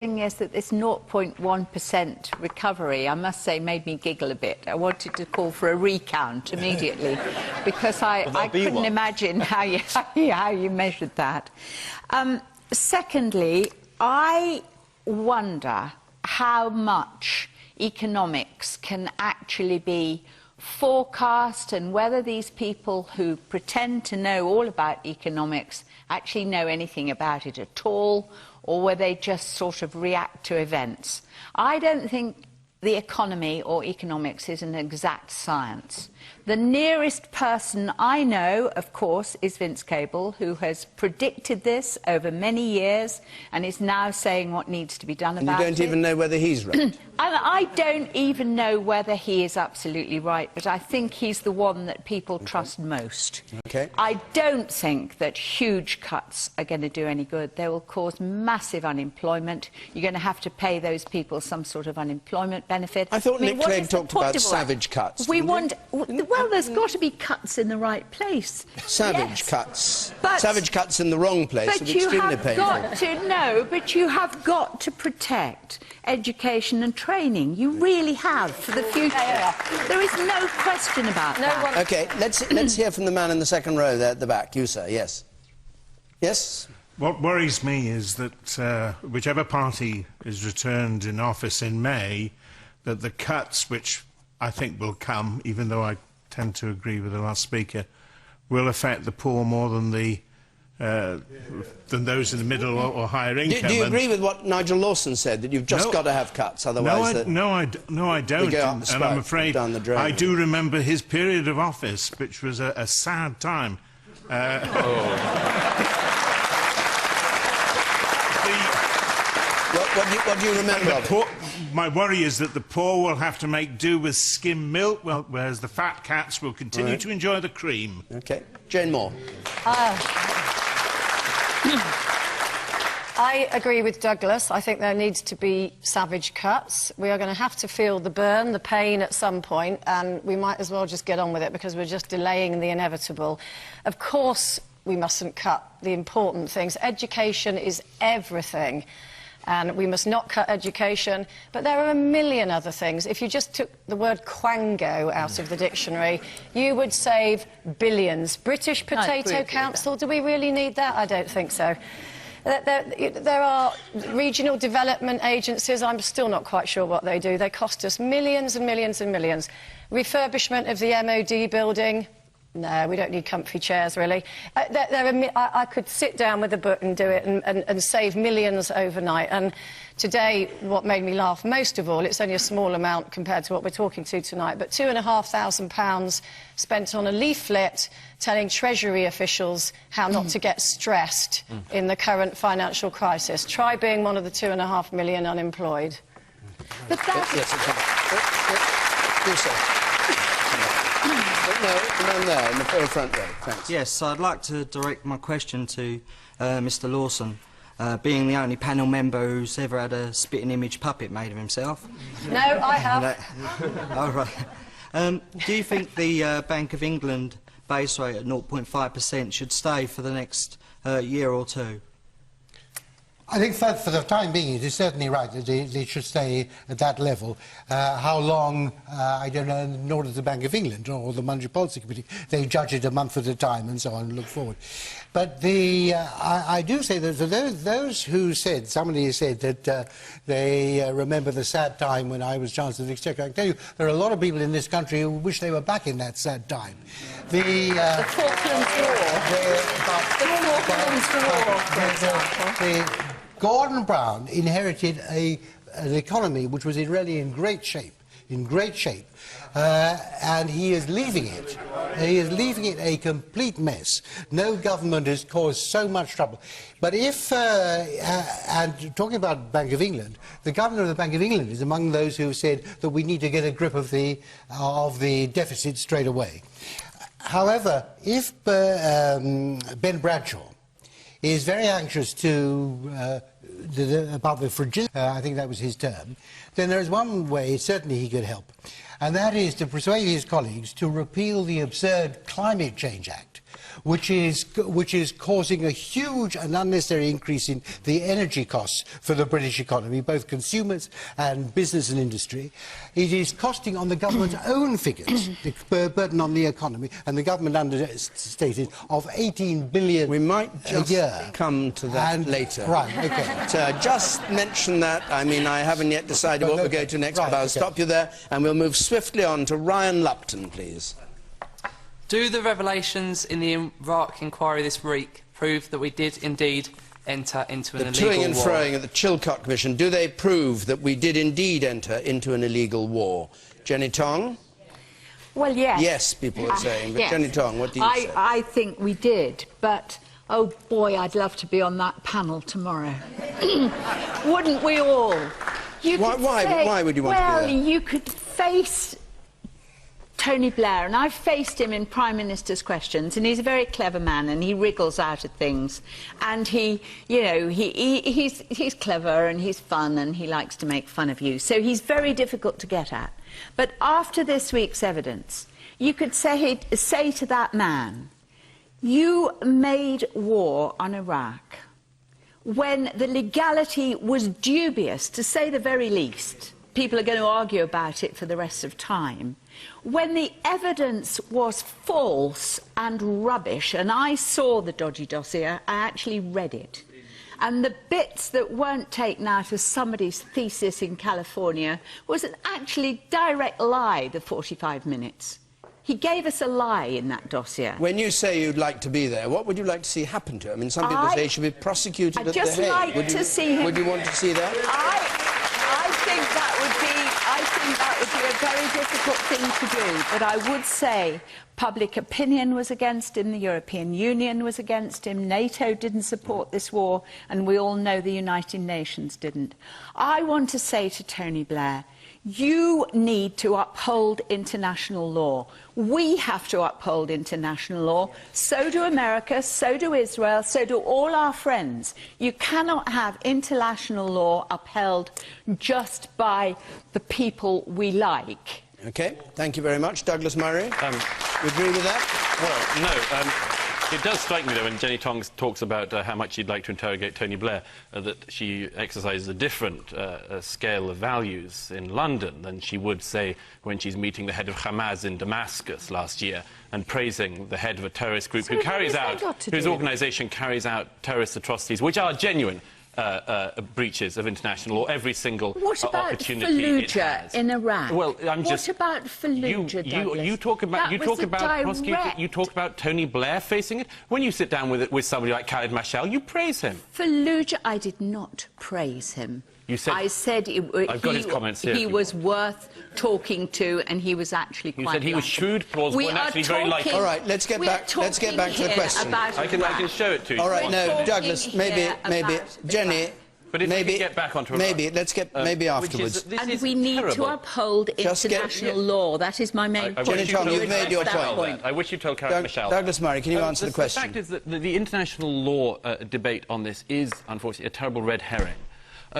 Is that this 0.1% recovery, I must say, made me giggle a bit. I wanted to call for a recount immediately because I couldn't imagine how you measured that. Secondly, I wonder how much economics can actually be forecast and whether these people who pretend to know all about economics actually know anything about it at all, or whether they just sort of react to events. I don't think the economy or economics is an exact science. The nearest person I know, of course, is Vince Cable, who has predicted this over many years and is now saying what needs to be done about it. And you don't even know whether he's right? I don't even know whether he is absolutely right, but I think he's the one that people trust most. Okay. I don't think that huge cuts are going to do any good. They will cause massive unemployment. You're going to have to pay those people some sort of unemployment benefit. I thought Nick Clegg talked about savage cuts. Well, there's got to be cuts in the right place. Savage cuts. Savage cuts in the wrong place are extremely painful. But you have got to protect education and training. You really have, for the future. There is no question about that. OK, let's hear from the man in the second row there at the back. You, sir, yes. Yes? What worries me is that whichever party is returned in office in May, that the cuts, which I think will come, even though I tend to agree with the last speaker, will affect the poor more than those in the middle or higher income. Do you agree with what Nigel Lawson said, that you've just got to have cuts, otherwise... No, I don't, and I'm afraid I do remember his period of office, which was a sad time. What do you remember of it? My worry is that the poor will have to make do with skim milk, whereas the fat cats will continue to enjoy the cream. OK. Jane Moore. I agree with Douglas. I think there needs to be savage cuts. We are going to have to feel the burn, the pain at some point, and we might as well just get on with it because we're just delaying the inevitable. Of course, we mustn't cut the important things. Education is everything. And we must not cut education, but there are a million other things. If you just took the word quango out of the dictionary, you would save billions. British Potato Council, do we really need that? I don't think so. There are regional development agencies. I'm still not quite sure what they do. They cost us millions and millions and millions. Refurbishment of the MOD building. No, we don't need comfy chairs, really. I could sit down with a book and do it and save millions overnight. And today, what made me laugh most of all, it's only a small amount compared to what we're talking to tonight, but £2,500 spent on a leaflet telling Treasury officials how not to get stressed in the current financial crisis. Try being one of the 2.5 million unemployed. But that's... Yes, no, there, in the very front row. Thanks. Yes, I'd like to direct my question to Mr. Lawson, being the only panel member who's ever had a spitting image puppet made of himself. No, I have. All right. Do you think the Bank of England base rate at 0.5% should stay for the next year or two? I think for the time being, it is certainly right that they should stay at that level. How long, I don't know, nor does the Bank of England or the Monetary Policy Committee. They judge it a month at a time and so on and look forward. But I do say that for those who said, somebody said that they remember the sad time when I was Chancellor of the Exchequer, I can tell you there are a lot of people in this country who wish they were back in that sad time. The Falklands War. The Falklands War, for example. Gordon Brown inherited an economy which was really in great shape, and he is leaving it. He is leaving it a complete mess. No government has caused so much trouble. But if, and talking about Bank of England, the governor of the Bank of England is among those who said that we need to get a grip of the deficit straight away. However, if Ben Bradshaw is very anxious about the fragility, I think that was his term, then there is one way certainly he could help, and that is to persuade his colleagues to repeal the absurd Climate Change Act, which is causing a huge and unnecessary increase in the energy costs for the British economy, both consumers and business and industry. It is costing, on the government's own figures, the burden on the economy, and the government understated, of 18 billion we might just a year. come to that later. Right, OK. Just mention that. I mean, I haven't yet decided what we'll go to next, but I'll stop you there, and we'll move swiftly on to Ryan Lupton, please. Do the revelations in the Iraq inquiry this week prove that we did indeed enter into an illegal war? The toing and froing at the Chilcot Commission, do they prove that we did indeed enter into an illegal war? Jenny Tonge? Well, yes. Yes, people are saying, but yes. Jenny Tonge, what do you say? I think we did, but, oh boy, I'd love to be on that panel tomorrow. Wouldn't we all? Why would you want to be there? Well, you could face Tony Blair, and I've faced him in Prime Minister's questions, and he's a very clever man, and he wriggles out of things, and he's clever, and he's fun, and he likes to make fun of you, so he's very difficult to get at. But after this week's evidence, you could say to that man, you made war on Iraq when the legality was dubious, to say the very least. People are going to argue about it for the rest of time. When the evidence was false and rubbish, and I saw the dodgy dossier, I actually read it. And the bits that weren't taken out of somebody's thesis in California was an actually direct lie, the 45 minutes. He gave us a lie in that dossier. When you say you'd like to be there, what would you like to see happen to him? I mean, some people say he should be prosecuted at The Hague. I'd just like to see him. Would you want to see that? I think that would be a very difficult thing to do, but I would say public opinion was against him, the European Union was against him, NATO didn't support this war, and we all know the United Nations didn't. I want to say to Tony Blair, you need to uphold international law. We have to uphold international law. So do America, so do Israel, so do all our friends. You cannot have international law upheld just by the people we like. OK, thank you very much. Douglas Murray, you agree with that? Well, no. It does strike me, though, when Jenny Tonge talks about how much she'd like to interrogate Tony Blair, that she exercises a different scale of values in London than she would, say, when she's meeting the head of Hamas in Damascus last year and praising the head of a terrorist group whose organisation carries out terrorist atrocities, which are genuine breaches of international law, every single opportunity it has. Fallujah in Iraq? Well, I'm just... What about Fallujah, Douglas? You talk about prosecuting, you talk about Tony Blair facing it. When you sit down with somebody like Khalid Mashal, you praise him. Fallujah, I did not praise him. You said... I said I've got his comments here. He was worth talking to, and he was actually quite... You said he was shrewd, plausible, and actually very likely. All right, let's get back to the question. I can show it to you. All right, no, Douglas, maybe, Jenny... But if we get back onto maybe afterwards. And we need to uphold international law. That is my main point. Jenny Tonge, you've made your point. I wish you told Karen Michelle. Douglas Murray, can you answer the question? The fact is that the international law debate on this is, unfortunately, a terrible red herring.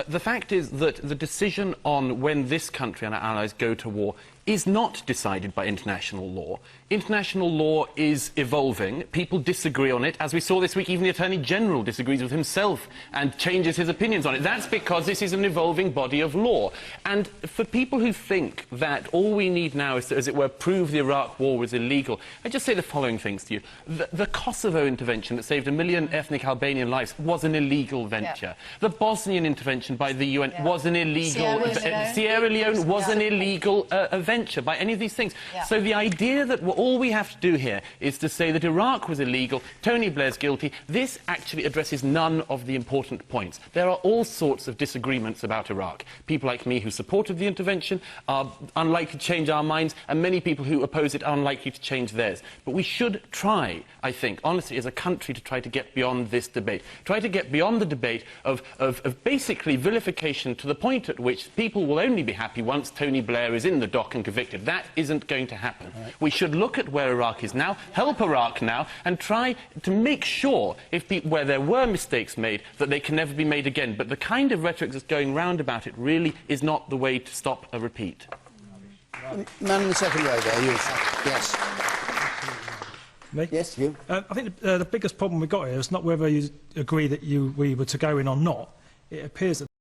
The fact is that the decision on when this country and our allies go to war is not decided by international law. International law is evolving. People disagree on it. As we saw this week, even the Attorney General disagrees with himself and changes his opinions on it. That's because this is an evolving body of law. And for people who think that all we need now is to, as it were, prove the Iraq war was illegal, I just say the following things to you. The Kosovo intervention that saved 1 million ethnic Albanian lives was an illegal venture. Yeah. The Bosnian intervention by the UN was an illegal... Sierra Leone was an illegal venture by any of these things. Yeah. So the idea that all we have to do here is to say that Iraq was illegal, Tony Blair's guilty, this actually addresses none of the important points. There are all sorts of disagreements about Iraq. People like me who supported the intervention are unlikely to change our minds, and many people who oppose it are unlikely to change theirs. But we should try, I think, honestly, as a country, to try to get beyond this debate. Try to get beyond the debate of basically vilification to the point at which people will only be happy once Tony Blair is in the dock and convicted. That isn't going to happen. Right. We should look at where Iraq is now, help Iraq now, and try to make sure, where there were mistakes made, that they can never be made again. But the kind of rhetoric that's going round about it really is not the way to stop a repeat. Man in the second row there, yes. Me? Yes, you. I think the biggest problem we've got here is not whether you agree that we were to go in or not. It appears that